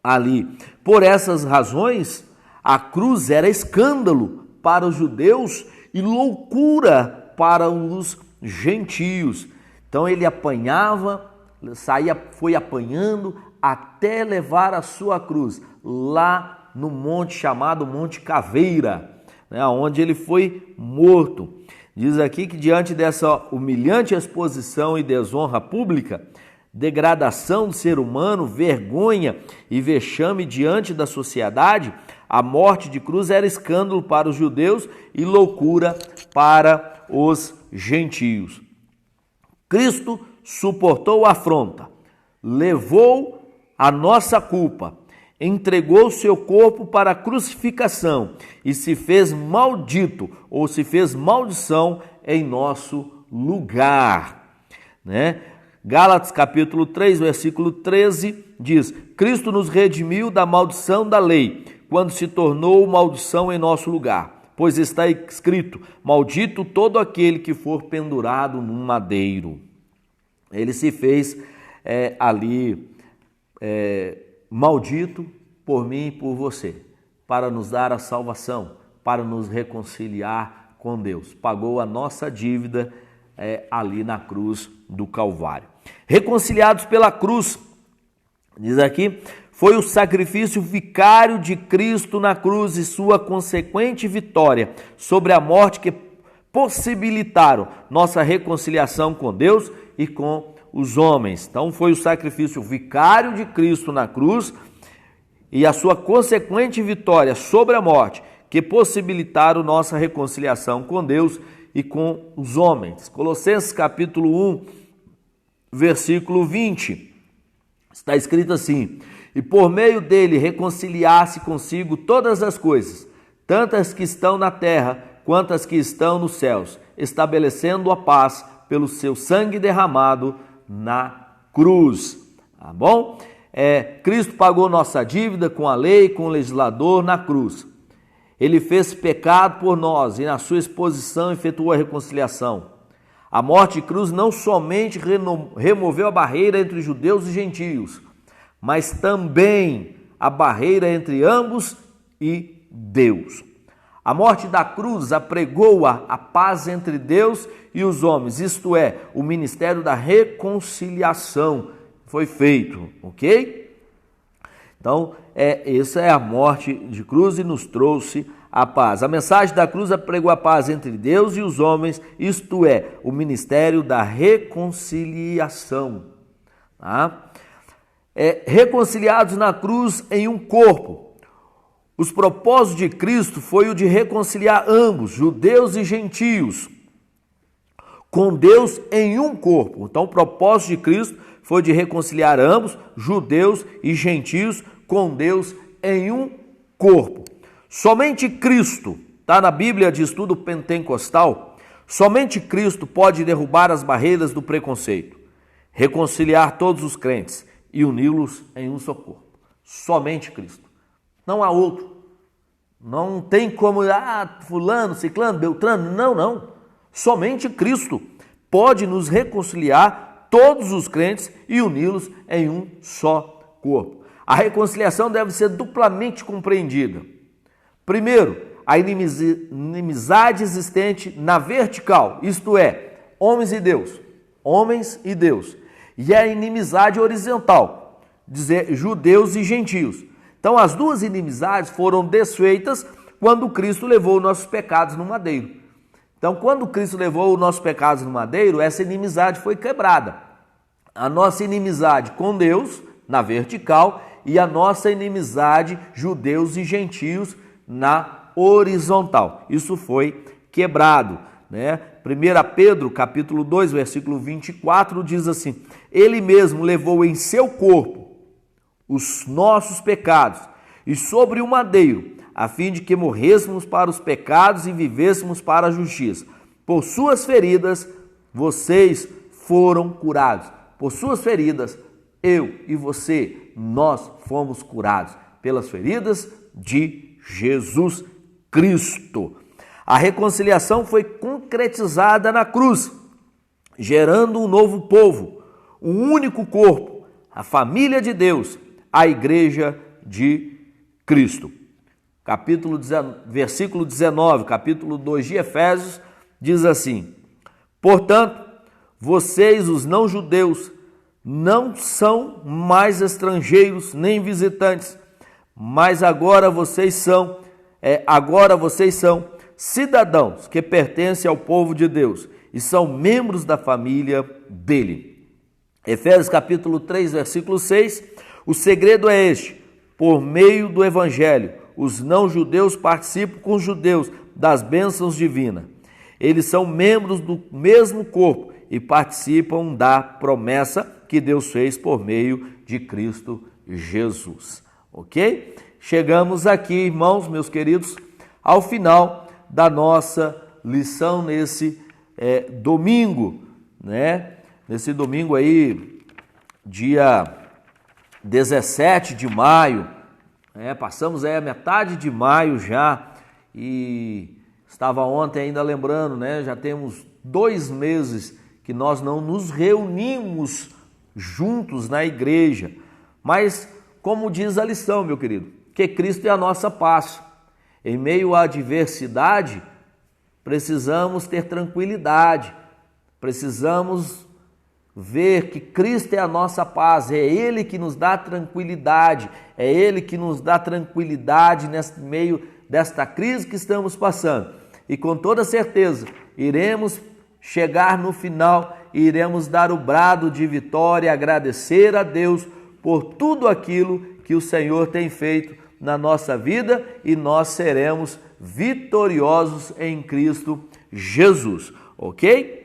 Ali. Por essas razões, a cruz era escândalo para os judeus e loucura para os gentios. Então ele apanhava, foi apanhando até levar a sua cruz lá no monte chamado Monte Caveira, né, onde ele foi morto. Diz aqui que diante dessa humilhante exposição e desonra pública, degradação do ser humano, vergonha e vexame diante da sociedade, a morte de cruz era escândalo para os judeus e loucura para os gentios. Cristo suportou a afronta, levou a nossa culpa, entregou seu corpo para a crucificação e se fez maldito ou se fez maldição em nosso lugar, né? Gálatas capítulo 3, versículo 13 diz: Cristo nos redimiu da maldição da lei, quando se tornou maldição em nosso lugar, pois está escrito: maldito todo aquele que for pendurado num madeiro. Ele se fez maldito por mim e por você, para nos dar a salvação, para nos reconciliar com Deus. Pagou a nossa dívida ali na cruz do Calvário. Reconciliados pela cruz, diz aqui, foi o sacrifício vicário de Cristo na cruz e sua consequente vitória sobre a morte que possibilitaram nossa reconciliação com Deus e com os homens. Então foi o sacrifício vicário de Cristo na cruz e a sua consequente vitória sobre a morte que possibilitaram nossa reconciliação com Deus e com os homens. Colossenses capítulo 1, versículo 20. Está escrito assim: e por meio dele reconciliar-se consigo todas as coisas, tanto as que estão na terra quanto as que estão nos céus, estabelecendo a paz pelo seu sangue derramado na cruz. Tá bom? Cristo pagou nossa dívida com a lei, com o legislador na cruz. Ele fez pecado por nós e na sua exposição efetuou a reconciliação. A morte de cruz não somente removeu a barreira entre judeus e gentios, mas também a barreira entre ambos e Deus. A morte da cruz apregou a paz entre Deus e os homens, isto é, o ministério da reconciliação foi feito, ok? Então, essa é a morte de cruz e nos trouxe a paz. A mensagem da cruz apregou a paz entre Deus e os homens, isto é, o ministério da reconciliação. Tá? Reconciliados na cruz em um corpo. Os propósitos de Cristo foi o de reconciliar ambos, judeus e gentios, com Deus em um corpo. Então, o propósito de Cristo foi de reconciliar ambos, judeus e gentios, com Deus em um corpo. Somente Cristo, está na Bíblia de Estudo Pentecostal, somente Cristo pode derrubar as barreiras do preconceito, reconciliar todos os crentes e uni-los em um só corpo. Somente Cristo. Não há outro. Não tem como, fulano, ciclano, beltrano, não. Somente Cristo pode nos reconciliar todos os crentes e uni-los em um só corpo. A reconciliação deve ser duplamente compreendida. Primeiro, a inimizade existente na vertical, isto é, homens e Deus, e a inimizade horizontal, dizer judeus e gentios. Então, as duas inimizades foram desfeitas quando Cristo levou nossos pecados no madeiro. Então, quando Cristo levou os nossos pecados no madeiro, essa inimizade foi quebrada. A nossa inimizade com Deus, na vertical, e a nossa inimizade, judeus e gentios, na horizontal. Isso foi quebrado, né? 1 Pedro, capítulo 2, versículo 24, diz assim: ele mesmo levou em seu corpo os nossos pecados e sobre o madeiro, a fim de que morrêssemos para os pecados e vivêssemos para a justiça. Por suas feridas, vocês foram curados. Por suas feridas, eu e você, nós fomos curados pelas feridas de Jesus Cristo. A reconciliação foi concretizada na cruz, gerando um novo povo, um único corpo, a família de Deus, a igreja de Cristo. Versículo 19, capítulo 2 de Efésios, diz assim: portanto, vocês, os não-judeus, não são mais estrangeiros nem visitantes, mas agora vocês são cidadãos que pertencem ao povo de Deus e são membros da família dele. Efésios capítulo 3, versículo 6, o segredo é este: por meio do evangelho, os não-judeus participam com os judeus das bênçãos divinas. Eles são membros do mesmo corpo e participam da promessa que Deus fez por meio de Cristo Jesus. Ok? Chegamos aqui, irmãos, meus queridos, ao final da nossa lição nesse domingo, né? Nesse domingo aí, dia 17 de maio, passamos aí a metade de maio já, e estava ontem ainda lembrando, né? Já temos 2 meses que nós não nos reunimos juntos na igreja, mas como diz a lição, meu querido, que Cristo é a nossa paz. Em meio à adversidade, precisamos ter tranquilidade, precisamos ver que Cristo é a nossa paz, é Ele que nos dá tranquilidade, é Ele que nos dá tranquilidade nesse meio desta crise que estamos passando. E com toda certeza, iremos chegar no final e iremos dar o brado de vitória, agradecer a Deus por tudo aquilo que o Senhor tem feito na nossa vida, e nós seremos vitoriosos em Cristo Jesus, ok?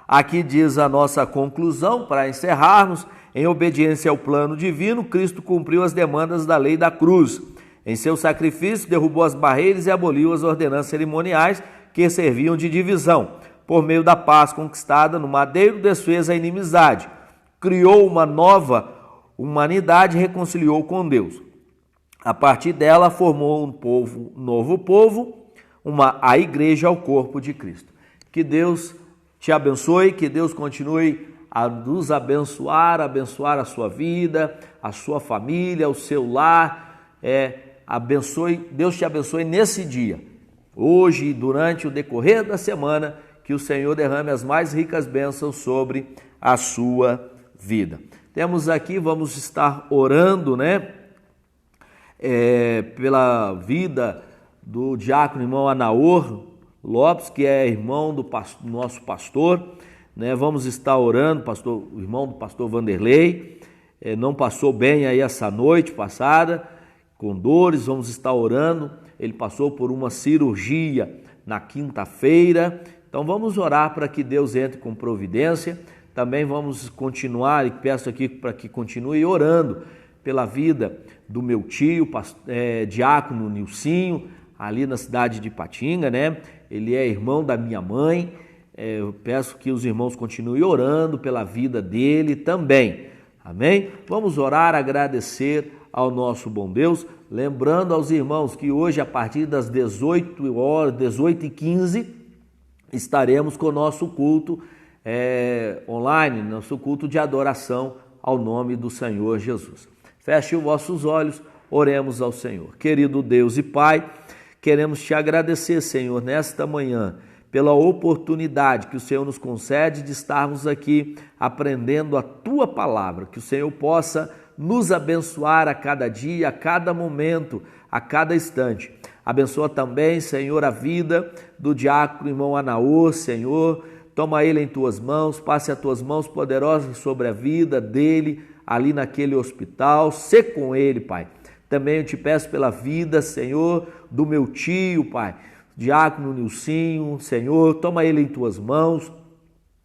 Aqui diz a nossa conclusão, para encerrarmos: em obediência ao plano divino, Cristo cumpriu as demandas da lei da cruz. Em seu sacrifício, derrubou as barreiras e aboliu as ordenanças cerimoniais que serviam de divisão. Por meio da paz conquistada no madeiro, desfez a inimizade, criou uma nova humanidade e reconciliou com Deus. A partir dela, formou um novo povo, a igreja, o corpo de Cristo. Que Deus te abençoe, que Deus continue a nos abençoar a sua vida, a sua família, o seu lar. Deus te abençoe nesse dia, hoje e durante o decorrer da semana, que o Senhor derrame as mais ricas bênçãos sobre a sua vida. Temos aqui, vamos estar orando, pela vida do diácono irmão Anaor Lopes, que é irmão do nosso pastor, Vamos estar orando, o irmão do pastor Vanderlei, não passou bem aí essa noite passada, com dores, vamos estar orando. Ele passou por uma cirurgia na quinta-feira, então vamos orar para que Deus entre com providência. Também vamos continuar, e peço aqui para que continue orando pela vida do meu tio, diácono Nilcinho, ali na cidade de Ipatinga, Ele é irmão da minha mãe. Eu peço que os irmãos continuem orando pela vida dele também, amém? Vamos orar, agradecer ao nosso bom Deus, lembrando aos irmãos que hoje, a partir das 18h15, estaremos com o nosso culto online, nosso culto de adoração ao nome do Senhor Jesus. Feche os vossos olhos, oremos ao Senhor. Querido Deus e Pai, queremos te agradecer, Senhor, nesta manhã, pela oportunidade que o Senhor nos concede de estarmos aqui aprendendo a Tua palavra, que o Senhor possa nos abençoar a cada dia, a cada momento, a cada instante. Abençoa também, Senhor, a vida do diácono irmão Anaor, Senhor, toma ele em Tuas mãos, passe as Tuas mãos poderosas sobre a vida dele, ali naquele hospital, sê com ele, Pai. Também eu te peço pela vida, Senhor, do meu tio, Pai, diácono Nilcinho, Senhor, toma ele em Tuas mãos,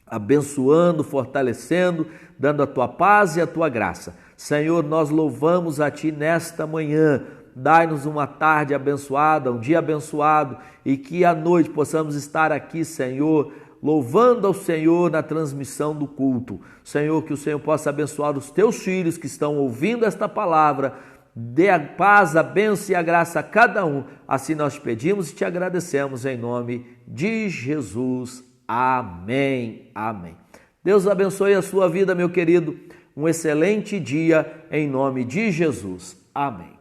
abençoando, fortalecendo, dando a Tua paz e a Tua graça. Senhor, nós louvamos a Ti nesta manhã, dai-nos uma tarde abençoada, um dia abençoado, e que à noite possamos estar aqui, Senhor, louvando ao Senhor na transmissão do culto. Senhor, que o Senhor possa abençoar os Teus filhos que estão ouvindo esta palavra, dê a paz, a bênção e a graça a cada um. Assim nós te pedimos e te agradecemos em nome de Jesus. Amém. Amém. Deus abençoe a sua vida, meu querido. Um excelente dia em nome de Jesus. Amém.